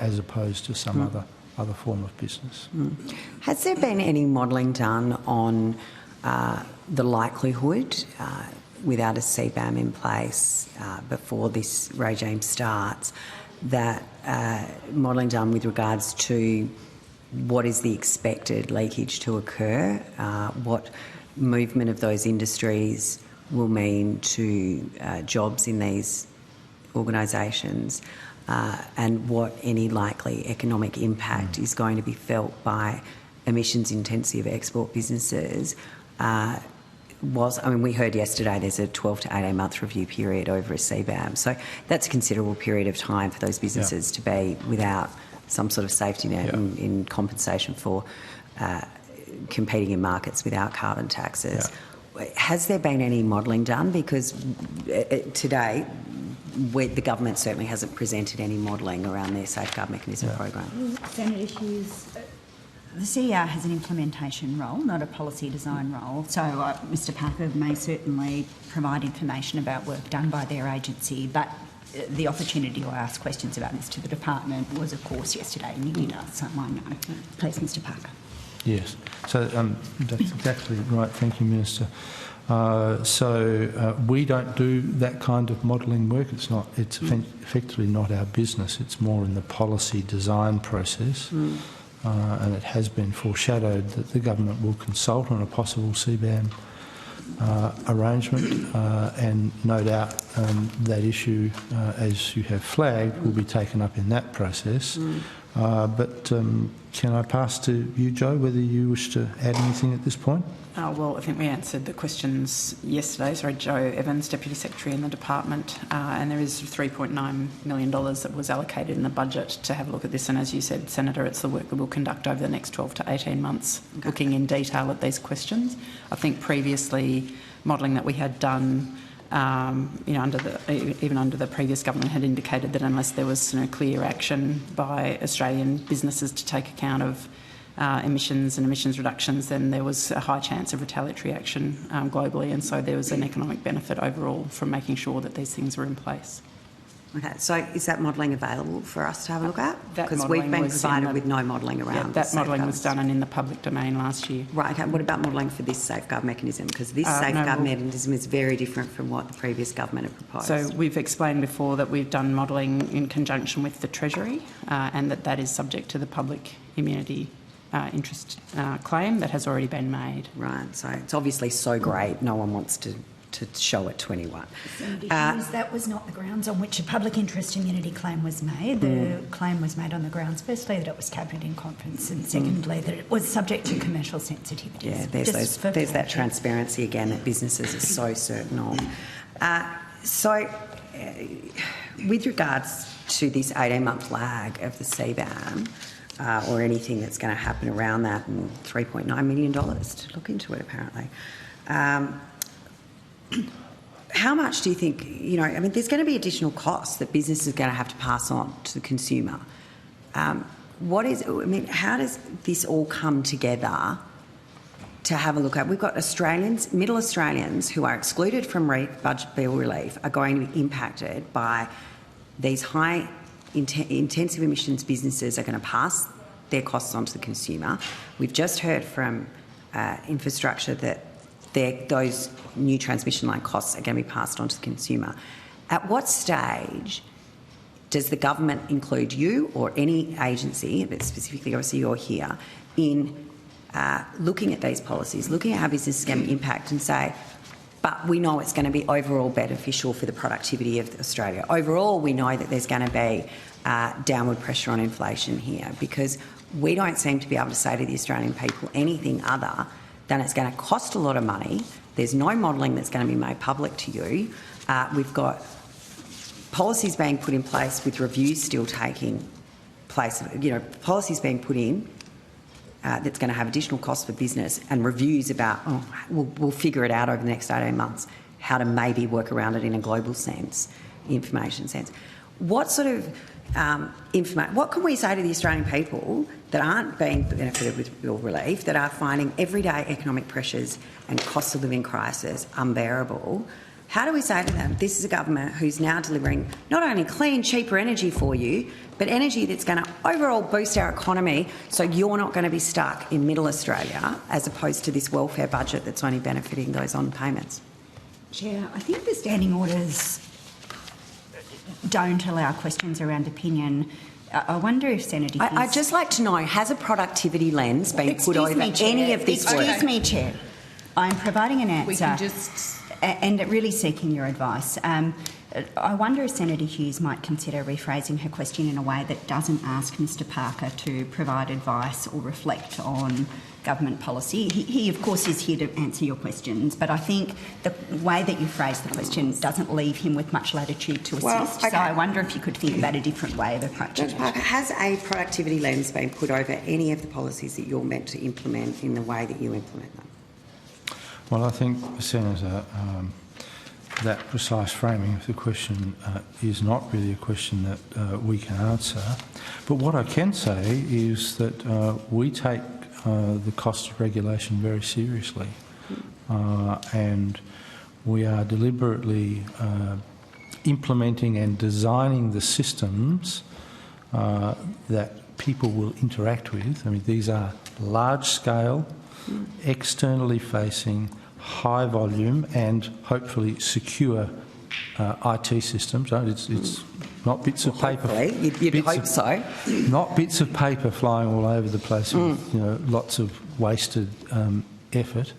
as opposed to some other form of business. Has there been any modelling done on the likelihood, without a CBAM in place before this regime starts, that modelling done with regards to what is the expected leakage to occur, what movement of those industries will mean to jobs in these organisations, and what any likely economic impact is going to be felt by emissions-intensive export businesses? We heard yesterday there's a 12 to 18-month review period over a CBAM, so that's a considerable period of time for those businesses to be without some sort of safety net in compensation for competing in markets without carbon taxes. Has there been any modelling done? Because today, the government certainly hasn't presented any modelling around their safeguard mechanism program. Senator Hughes, the CER has an implementation role, not a policy design role. So Mr Packer may certainly provide information about work done by their agency, but the opportunity to ask questions about this to the department was, of course, yesterday, and you did ask someone. No. Please, Mr Packer. Yes, so that's exactly right. Thank you, Minister. We don't do that kind of modelling work. It's effectively not our business. It's more in the policy design process, and it has been foreshadowed that the government will consult on a possible CBAM arrangement, and no doubt that issue, as you have flagged, will be taken up in that process. But can I pass to you, Jo, whether you wish to add anything at this point? Well, I think we answered the questions yesterday. Sorry, Jo Evans, Deputy Secretary in the department, and there is $3.9 million that was allocated in the budget to have a look at this. And as you said, Senator, it's the work that we'll conduct over the next 12 to 18 months, looking in detail at these questions. I think previously modelling that we had done, even under the previous government, had indicated that unless there was clear action by Australian businesses to take account of emissions and emissions reductions, then there was a high chance of retaliatory action globally, and so there was an economic benefit overall from making sure that these things were in place. Okay, so is that modelling available for us to have a look at? Because we've been provided with no modelling around that modelling was done and in the public domain last year. Right, okay. What about modelling for this safeguard mechanism? Because this safeguard mechanism is very different from what the previous government had proposed. So we've explained before that we've done modelling in conjunction with the Treasury, and that is subject to the public immunity interest claim that has already been made. Right, so it's obviously so great, no one wants to show it to anyone. Senator Hughes, that was not the grounds on which a public interest immunity claim was made. The claim was made on the grounds, firstly, that it was cabinet in conference, and secondly, that it was subject to commercial sensitivities. Yeah, there's that transparency again that businesses are so certain of. With regards to this 18-month lag of the CBAM, or anything that's going to happen around that, and $3.9 million to look into it, apparently. How much do you think, there's going to be additional costs that business is going to have to pass on to the consumer. How does this all come together to have a look at? We've got Australians, middle Australians, who are excluded from budget bill relief, are going to be impacted by these high intensive emissions businesses are going to pass their costs on to the consumer. We've just heard from infrastructure that those new transmission line costs are going to be passed on to the consumer. At what stage does the government include you or any agency, but specifically obviously you're here, in looking at these policies, looking at how business is going to impact, and say, but we know it's going to be overall beneficial for the productivity of Australia. Overall, we know that there's going to be downward pressure on inflation here, because we don't seem to be able to say to the Australian people anything other than it's going to cost a lot of money. There's no modelling that's going to be made public to you. We've got policies being put in place with reviews still taking place, policies being put in that's going to have additional costs for business, and reviews about, we'll figure it out over the next 18 months, how to maybe work around it in a global sense, information sense. What sort of what can we say to the Australian people that aren't being benefited with bill relief, that are finding everyday economic pressures and cost of living crisis unbearable? How do we say to them, this is a government who's now delivering not only clean, cheaper energy for you, but energy that's going to overall boost our economy so you're not going to be stuck in middle Australia as opposed to this welfare budget that's only benefiting those on payments? Chair, I think the standing orders don't allow questions around opinion. I wonder if Senator Hughes... I'd just like to know, has a productivity lens been put over any of this work? Excuse me, Chair. I'm providing an answer. We can just... And really seeking your advice. I wonder if Senator Hughes might consider rephrasing her question in a way that doesn't ask Mr Parker to provide advice or reflect on government policy. He of course, is here to answer your questions, but I think the way that you phrase the question doesn't leave him with much latitude to assist. Well, okay. So I wonder if you could think about a different way of approaching Dr it. Parker, has a productivity lens been put over any of the policies that you're meant to implement in the way that you implement them? Well, I think, Senator, that precise framing of the question is not really a question that we can answer. But what I can say is that we take the cost of regulation very seriously, and we are deliberately implementing and designing the systems that people will interact with. I mean, these are large-scale, externally facing, high volume and hopefully secure IT systems. It's not bits of paper. Hopefully, you'd hope so. Not bits of paper flying all over the place with lots of wasted effort.